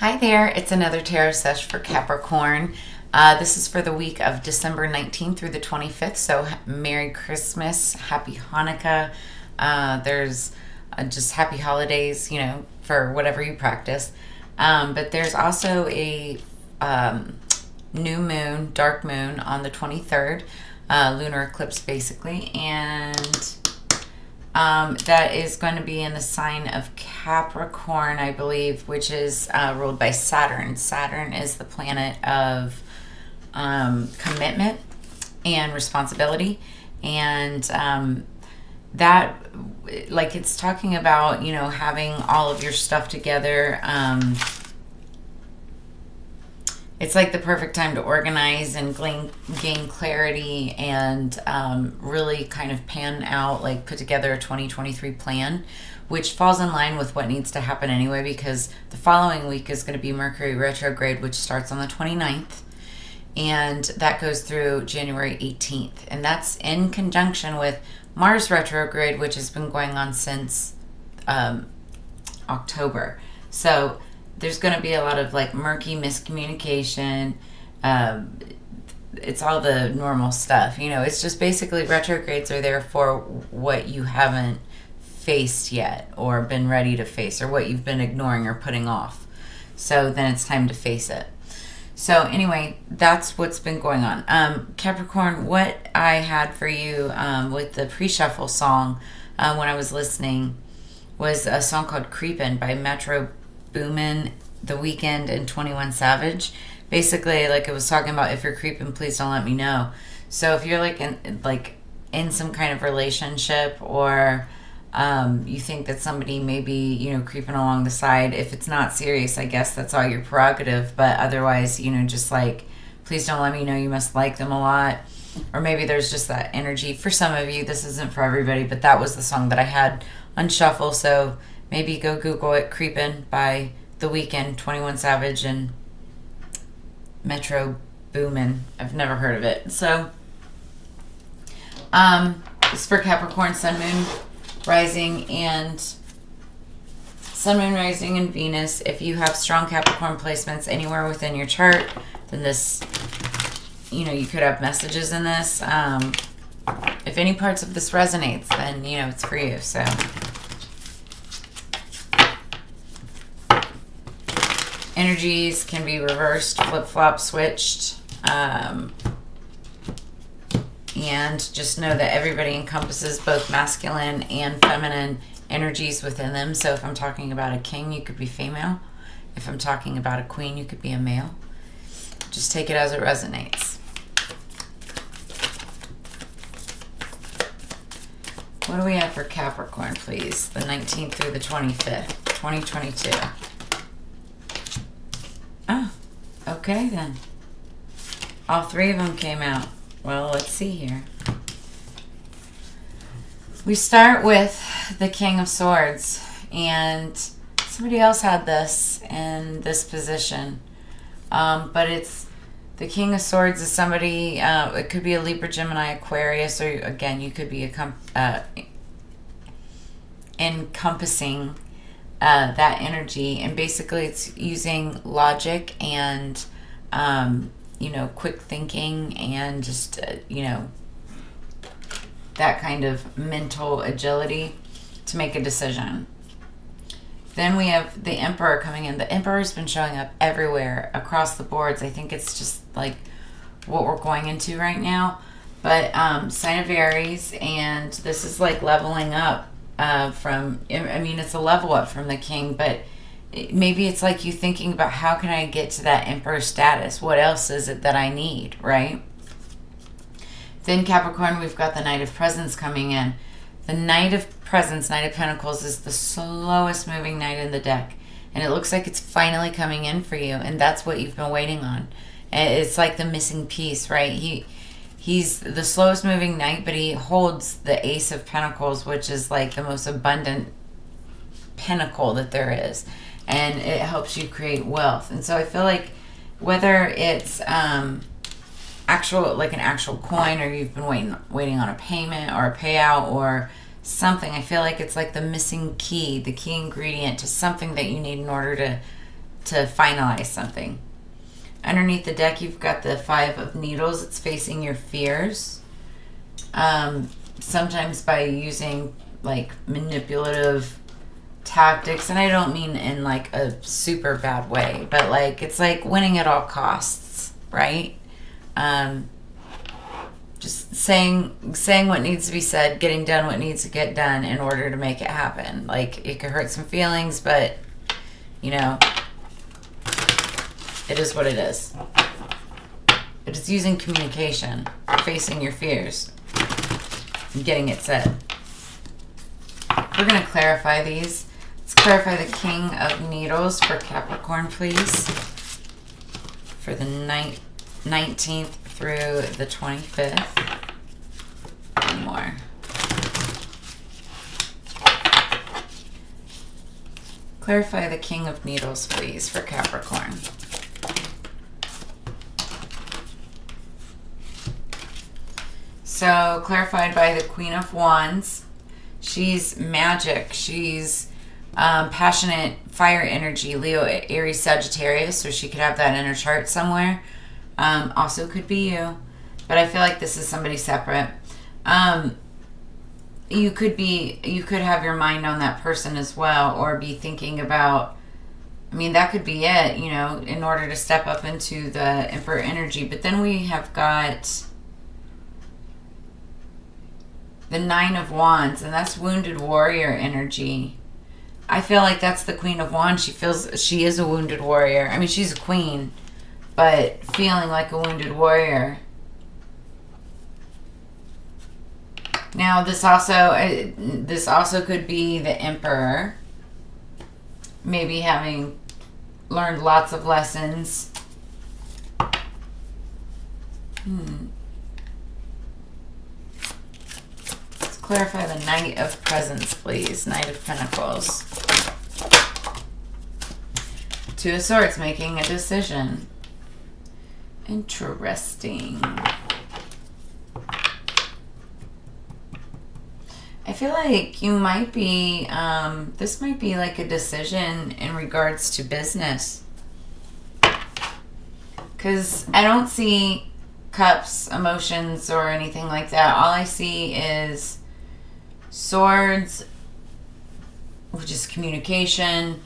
Hi there, it's another tarot sesh for Capricorn. This is for the week of December 19th through the 25th, so Merry Christmas, Happy Hanukkah. There's just happy holidays, for whatever you practice. But there's also a new moon, dark moon, on the 23rd, lunar eclipse basically, and that is going to be in the sign of Capricorn, I believe, which is ruled by Saturn. Saturn is the planet of commitment and responsibility. And that, like, it's talking about, having all of your stuff together. It's like the perfect time to organize and gain clarity and really kind of pan out, like put together a 2023 plan, which falls in line with what needs to happen anyway, because the following week is going to be Mercury retrograde, which starts on the 29th, and that goes through January 18th. And that's in conjunction with Mars retrograde, which has been going on since October. So there's going to be a lot of like murky miscommunication. It's all the normal stuff. It's just basically retrogrades are there for what you haven't faced yet or been ready to face, or what you've been ignoring or putting off. So then it's time to face it. So anyway, that's what's been going on. Capricorn, what I had for you with the pre-shuffle song when I was listening was a song called Creepin' by Metro Boomin, The Weeknd, and 21 Savage. Basically, like, it was talking about, if you're creeping, please don't let me know. So if you're like in some kind of relationship, or you think that somebody may be creeping along the side, if it's not serious, I guess that's all your prerogative. But otherwise, just like, please don't let me know you must like them a lot. Or maybe there's just that energy for some of you. This isn't for everybody, but that was the song that I had on shuffle. So maybe go Google it, Creepin' by The Weeknd, 21 Savage, and Metro Boomin. I've never heard of it. So, it's for Capricorn, Sun, Moon, Rising, and Venus. If you have strong Capricorn placements anywhere within your chart, then this, you could have messages in this. If any parts of this resonates, then, it's for you. So energies can be reversed, flip-flop, switched. And just know that everybody encompasses both masculine and feminine energies within them. So if I'm talking about a king, you could be female. If I'm talking about a queen, you could be a male. Just take it as it resonates. What do we have for Capricorn, please? The 19th through the 25th, 2022. Oh, okay then. All three of them came out. Well, let's see here. We start with the King of Swords, and somebody else had this in this position. But it's the King of Swords is somebody, it could be a Libra, Gemini, Aquarius, or again, you could be encompassing that energy. And basically it's using logic and quick thinking, and just that kind of mental agility to make a decision. Then we have the Emperor coming in. The Emperor's been showing up everywhere across the boards. I think it's just like what we're going into right now. But sign of Aries, and this is like leveling up from, it's a level up from the King, but maybe it's like you thinking about, how can I get to that Emperor status? What else is it that I need, right? Then Capricorn, we've got the Knight of Presents coming in. The Knight of Presents, Knight of Pentacles, is the slowest moving knight in the deck. And it looks like it's finally coming in for you. And that's what you've been waiting on. It's like the missing piece, right? He's the slowest moving knight, but he holds the Ace of Pentacles, which is like the most abundant pinnacle that there is. And it helps you create wealth. And so I feel like whether it's an actual coin, or you've been waiting on a payment or a payout or something, I feel like it's like the missing key, the key ingredient to something that you need in order to to finalize something. Underneath the deck, you've got the Five of Needles. It's facing your fears. Sometimes by using like manipulative tactics, and I don't mean in like a super bad way, but like it's like winning at all costs, right? Just saying what needs to be said, getting done what needs to get done in order to make it happen. Like, it could hurt some feelings, but you know, it is what it is. But it's using communication, facing your fears, and getting it said. We're going to clarify these. Let's clarify the King of Needles for Capricorn, please. For the 19th through the 25th. One more. Clarify the King of Needles, please, for Capricorn. So, clarified by the Queen of Wands. She's magic. She's passionate, fire energy, Leo, Aries, Sagittarius, so she could have that in her chart somewhere. Also could be you, but I feel like this is somebody separate. You could have your mind on that person as well, or be thinking about, I mean, that could be it, you know, in order to step up into the Emperor energy. But then we have got the Nine of Wands, and that's wounded warrior energy. I feel like that's the Queen of Wands. She feels she is a wounded warrior. I mean, she's a queen, but feeling like a wounded warrior. Now, this also could be the Emperor, maybe having learned lots of lessons. Let's clarify the Knight of Presents, please. Knight of Pentacles. Two of Swords, making a decision. Interesting. I feel like you might be, this might be like a decision in regards to business. Because I don't see cups, emotions, or anything like that. All I see is Swords, which is communication,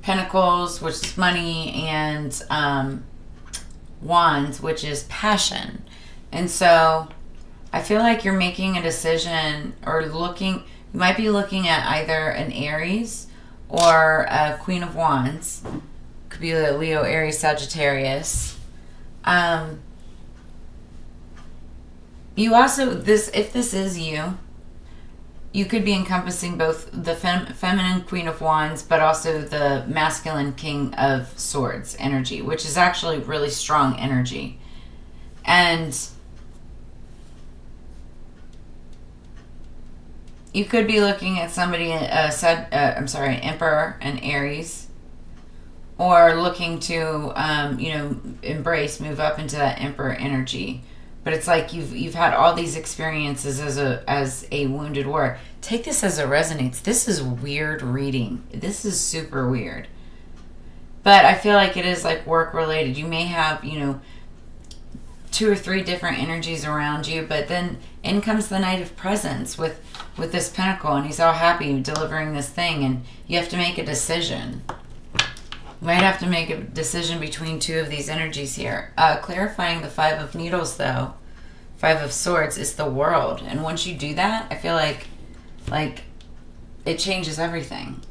Pentacles, which is money, and Wands, which is passion. And so I feel like you're making a decision, or you might be looking at either an Aries or a Queen of Wands. Could be a Leo, Aries, Sagittarius. You also, if this is you could be encompassing both the feminine Queen of Wands, but also the masculine King of Swords energy, which is actually really strong energy. And you could be looking at somebody, Emperor and Aries, or looking to, embrace, move up into that Emperor energy. But it's like you've had all these experiences as a wounded warrior. Take this as it resonates. This is weird reading. This is super weird. But I feel like it is like work related. You may have, 2 or 3 different energies around you, but then in comes the Knight of Presents with this pentacle, and he's all happy delivering this thing, and you have to make a decision. You might have to make a decision between 2 of these energies here. Clarifying the Five of Needles, though, Five of Swords, is the World. And once you do that, I feel like it changes everything.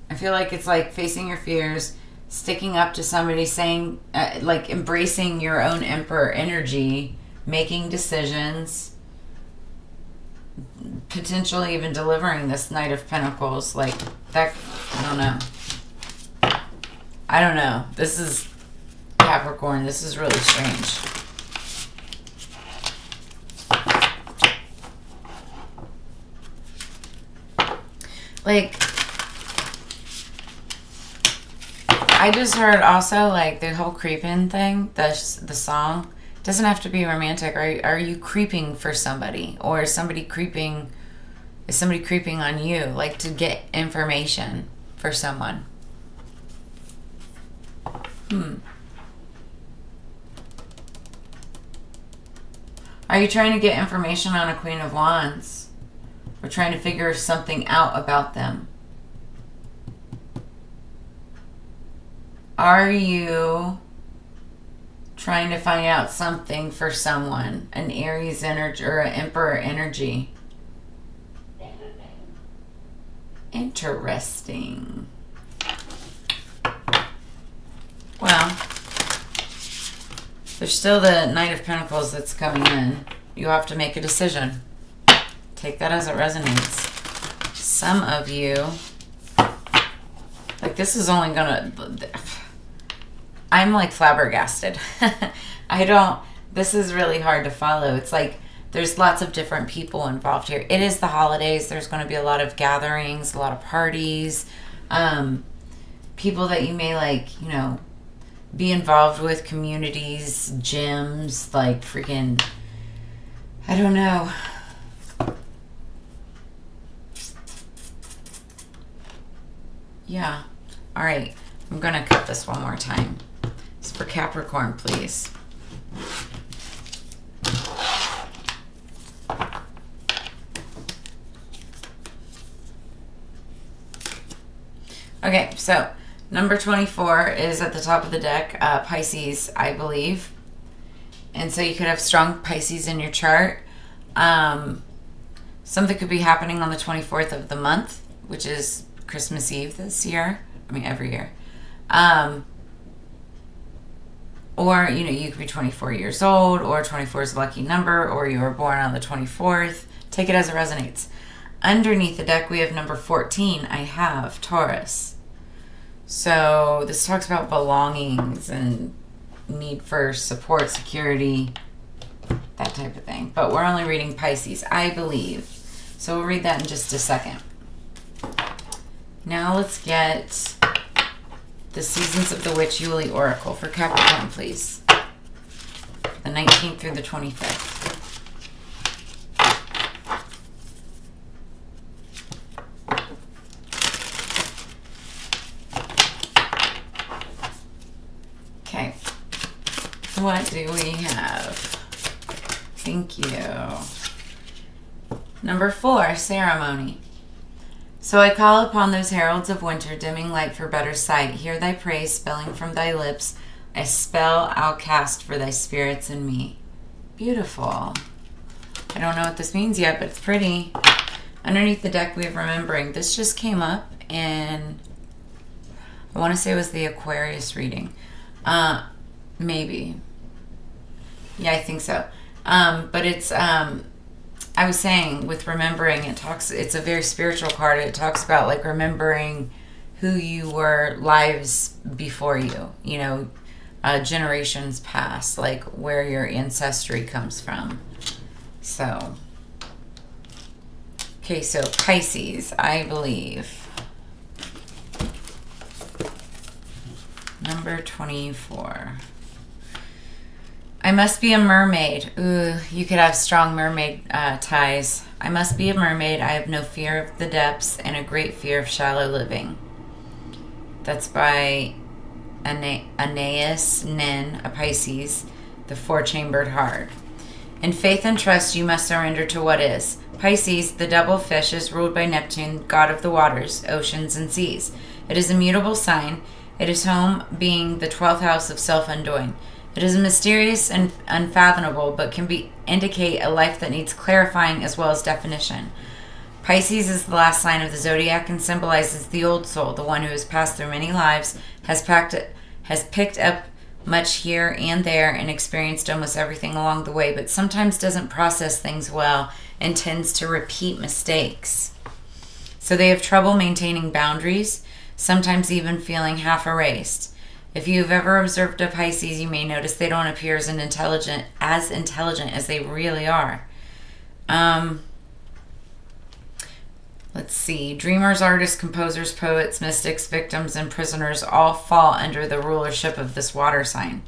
I feel like it's like facing your fears, sticking up to somebody, saying, embracing your own Emperor energy, making decisions, potentially even delivering this Knight of Pentacles. Like, that, I don't know. This is Capricorn. This is really strange. Like, I just heard also, like, the whole creeping thing, the song, doesn't have to be romantic. Are you creeping for somebody? Or is somebody creeping on you, like, to get information for someone? Are you trying to get information on a Queen of Wands? Or trying to figure something out about them? Are you trying to find out something for someone? An Aries energy or an Emperor energy? Interesting. Well, there's still the Knight of Pentacles that's coming in. You have to make a decision. Take that as it resonates. Some of you, like, this is only gonna, I'm like flabbergasted. This is really hard to follow. It's like there's lots of different people involved here. It is the holidays. There's going to be a lot of gatherings, a lot of parties, people that you may, like, you know, be involved with, communities, gyms, like freaking, I don't know. Yeah. All right. I'm going to cut this one more time. It's for Capricorn, please. Okay, so number 24 is at the top of the deck, Pisces, I believe. And so you could have strong Pisces in your chart. Something could be happening on the 24th of the month, which is Christmas Eve this year. I mean, every year. Or, you know, you could be 24 years old, or 24 is a lucky number, or you were born on the 24th. Take it as it resonates. Underneath the deck, we have number 14. I have Taurus. So this talks about belongings and need for support, security, that type of thing. But we're only reading Pisces, I believe. So we'll read that in just a second. Now let's get the Seasons of the Witch Yule Oracle for Capricorn, please. The 19th through the 25th. Okay. What do we have? Thank you. Number 4, Ceremony. So I call upon those heralds of winter, dimming light for better sight. Hear thy praise, spelling from thy lips. A spell I'll cast for thy spirits and me. Beautiful. I don't know what this means yet, but it's pretty. Underneath the deck, we have Remembering. This just came up, and I want to say it was the Aquarius reading. Maybe. Yeah, I think so. But it's... I was saying with Remembering, it's a very spiritual card. It talks about like remembering who you were lives before you, you know, generations past, like where your ancestry comes from. So, okay, so Pisces, I believe. Number 24. I must be a mermaid. Ooh, you could have strong mermaid ties. I must be a mermaid. I have no fear of the depths and a great fear of shallow living. That's by Anais Nin, a Pisces, the four-chambered heart. In faith and trust, you must surrender to what is. Pisces, the double fish, is ruled by Neptune, god of the waters, oceans, and seas. It is a mutable sign. It is home, being the 12th house of self-undoing. It is mysterious and unfathomable, but can indicate a life that needs clarifying as well as definition. Pisces is the last sign of the zodiac and symbolizes the old soul, the one who has passed through many lives, has picked up much here and there, and experienced almost everything along the way, but sometimes doesn't process things well and tends to repeat mistakes. So they have trouble maintaining boundaries, sometimes even feeling half erased. If you've ever observed a Pisces, you may notice they don't appear as intelligent as they really are. Let's see. Dreamers, artists, composers, poets, mystics, victims, and prisoners all fall under the rulership of this water sign.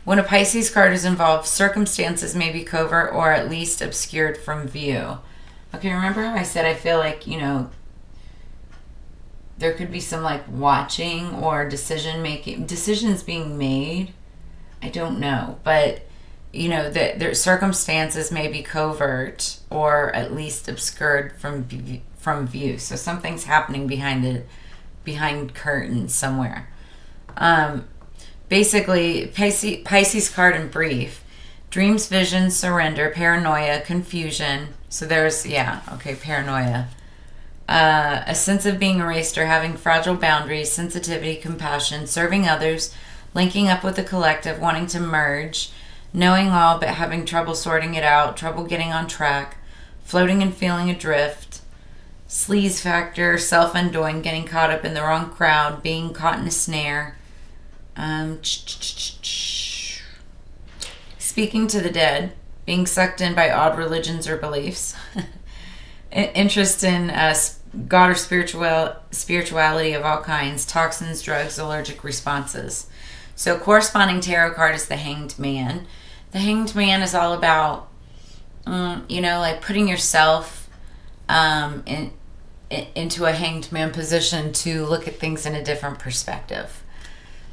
When a Pisces card is involved, circumstances may be covert or at least obscured from view. Okay, remember how I said I feel like, there could be some like watching or decisions being made. I don't know, but their circumstances may be covert or at least obscured from view. So something's happening behind curtains somewhere. Basically, Pisces card in brief: dreams, visions, surrender, paranoia, confusion. So there's paranoia. A sense of being erased or having fragile boundaries, sensitivity, compassion, serving others, linking up with the collective, wanting to merge, knowing all but having trouble sorting it out, trouble getting on track, floating and feeling adrift, sleaze factor, self-undoing, getting caught up in the wrong crowd, being caught in a snare, speaking to the dead, being sucked in by odd religions or beliefs, interest in God or spirituality of all kinds, toxins, drugs, allergic responses. So corresponding tarot card is the Hanged Man. The Hanged Man is all about, like putting yourself into a hanged man position to look at things in a different perspective.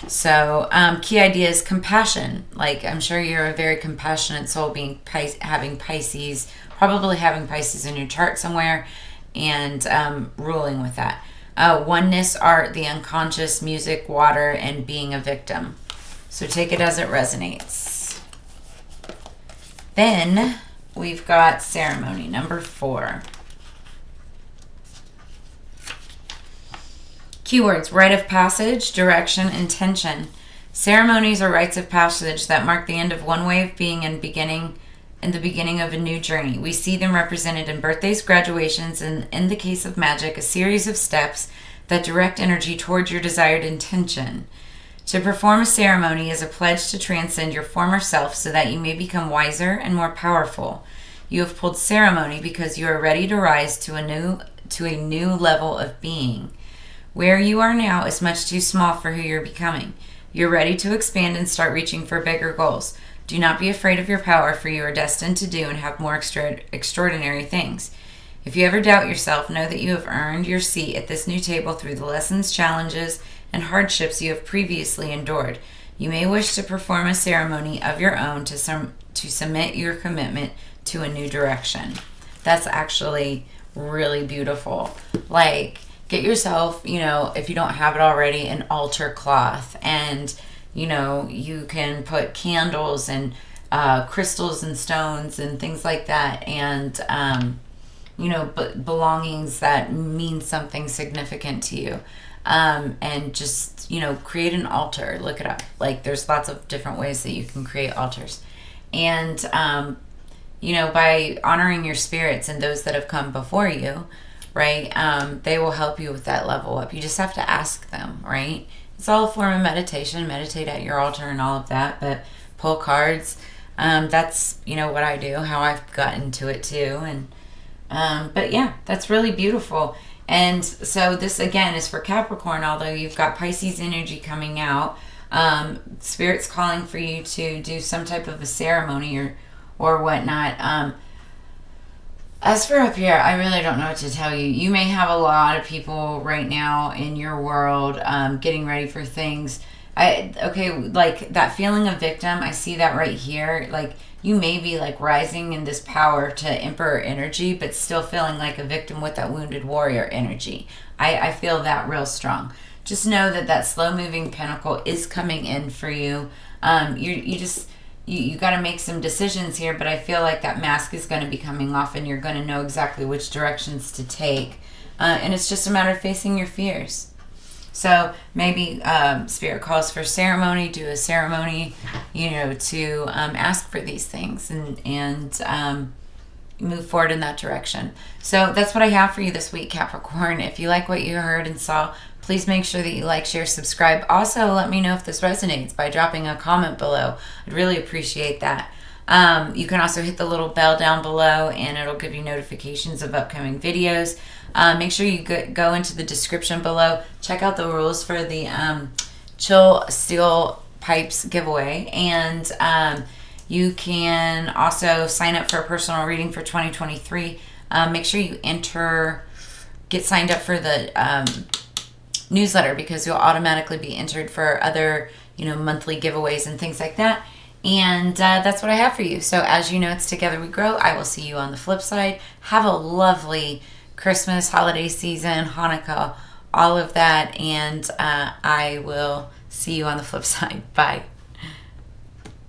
So key idea is compassion. Like, I'm sure you're a very compassionate soul, having Pisces, probably having Pisces in your chart somewhere, and ruling with that. Oneness, art, the unconscious, music, water, and being a victim. So take it as it resonates. Then we've got ceremony, number 4. Keywords: rite of passage, direction, intention. Ceremonies are rites of passage that mark the end of one way of being and the beginning of a new journey. We see them represented in birthdays, graduations, and in the case of Magick, a series of steps that direct energy towards your desired intention. To perform a ceremony is a pledge to transcend your former self so that you may become wiser and more powerful. You have pulled ceremony because you are ready to rise to a new level of being. Where you are now is much too small for who you're becoming. You're ready to expand and start reaching for bigger goals. Do not be afraid of your power, for you are destined to do and have more extraordinary things. If you ever doubt yourself, know that you have earned your seat at this new table through the lessons, challenges, and hardships you have previously endured. You may wish to perform a ceremony of your own to cement your commitment to a new direction. That's actually really beautiful. Like, get yourself, if you don't have it already, an altar cloth, and you can put candles and crystals and stones and things like that, and belongings that mean something significant to you, and just create an altar. Look it up. Like, there's lots of different ways that you can create altars, and by honoring your spirits and those that have come before you, right? They will help you with that level up. You just have to ask them, right? It's all a form of meditation. Meditate at your altar and all of that, but pull cards. That's, what I do, how I've gotten to it too. And, but yeah, that's really beautiful. And so this again is for Capricorn, although you've got Pisces energy coming out. Spirit's calling for you to do some type of a ceremony or whatnot. As for up here, I really don't know what to tell you. You may have a lot of people right now in your world getting ready for things. Like that feeling of victim, I see that right here. Like, you may be like rising in this power to emperor energy, but still feeling like a victim with that wounded warrior energy. I feel that real strong. Just know that slow moving pinnacle is coming in for you. You got to make some decisions here, but I feel like that mask is going to be coming off and you're going to know exactly which directions to take. And it's just a matter of facing your fears. So maybe Spirit calls for ceremony, do a ceremony, to ask for these things and move forward in that direction. So that's what I have for you this week, Capricorn. If you like what you heard and saw, please make sure that you like, share, subscribe. Also, let me know if this resonates by dropping a comment below. I'd really appreciate that. You can also hit the little bell down below and it'll give you notifications of upcoming videos. Make sure you go into the description below. Check out the rules for the Chill Steel Pipes giveaway. And you can also sign up for a personal reading for 2023. Make sure you get signed up for the newsletter, because you'll automatically be entered for other, monthly giveaways and things like that. And that's what I have for you. So as you know, it's Together We Grow. I will see you on the flip side. Have a lovely Christmas, holiday season, Hanukkah, all of that. And I will see you on the flip side. Bye.